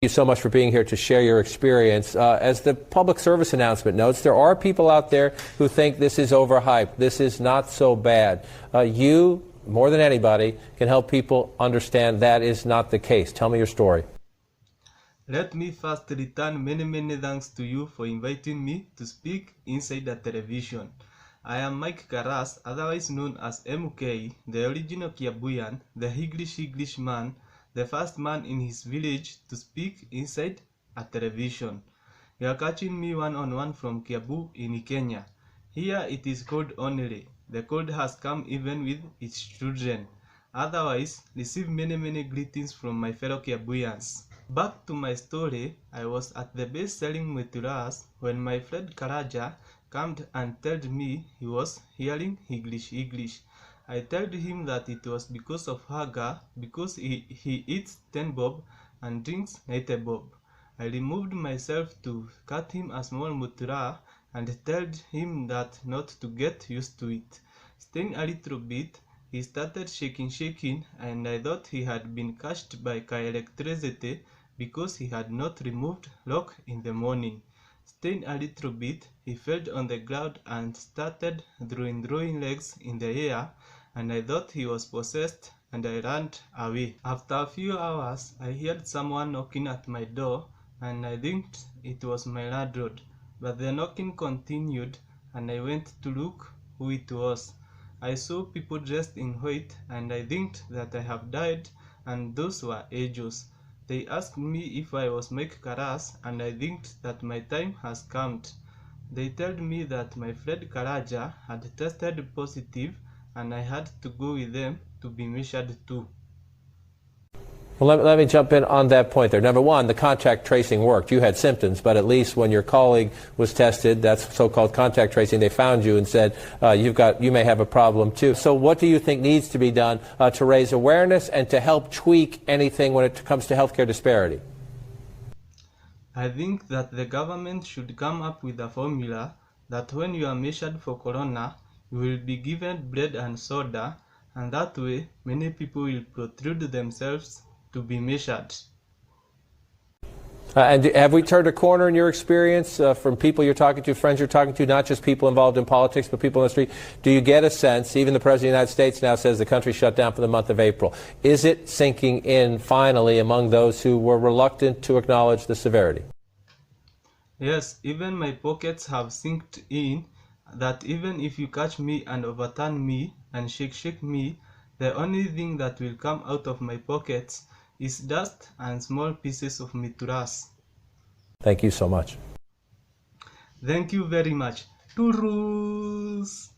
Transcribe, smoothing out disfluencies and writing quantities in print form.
you so much for being here to share your experience. As the public service announcement notes, there are people out there who think this is overhyped. This is not so bad. You, more than anybody, can help people understand that is not the case. Tell me your story. Let me first return many thanks to you for inviting me to speak inside the television. I am Mike Karas, otherwise known as MK, the original Kiambuyan, the English man, the first man in his village to speak inside a television. You are catching me one-on-one from Kiambu in Kenya. Here it is cold only. The cold has come even with its children. Otherwise, receive many greetings from my fellow Kiambuyans. Back to my story, I was at the base selling Meturas when my friend Karaja came and told me he was hearing English. I told him that it was because of hunger, because he eats 10 bob and drinks 90 bob. I removed myself to cut him a small mutura and told him that not to get used to it. Staying a little bit, he started shaking, and I thought he had been catched by electricity because he had not removed lock in the morning. Staying a little bit, he fell on the ground and started throwing legs in the air, and I thought he was possessed and I ran away. After a few hours, I heard someone knocking at my door and I think it was my landlord. But the knocking continued and I went to look who it was. I saw people dressed in white and I think that I have died, and those were angels. They asked me if I was Mike Karas and I think that my time has come. They told me that my friend Karaja had tested positive and I had to go with them to be measured too. Well, let me jump in on that point there. Number one, the contact tracing worked. You had symptoms, but at least when your colleague was tested, that's so-called contact tracing, they found you and said, you may have a problem too. So what do you think needs to be done to raise awareness and to help tweak anything when it comes to healthcare disparity? I think that the government should come up with a formula that when you are measured for corona, you will be given bread and soda, and that way many people will protrude themselves to be measured. And have we turned a corner in your experience from people you're talking to, friends you're talking to, not just people involved in politics, but people in the street? Do you get a sense, even the President of the United States now says the country shut down for the month of April. Is it sinking in finally among those who were reluctant to acknowledge the severity? Yes, even my pockets have sinked in that even if you catch me and overturn me and shake me, the only thing that will come out of my pockets is dust and small pieces of mituras. Thank you so much. Thank you very much. Turus!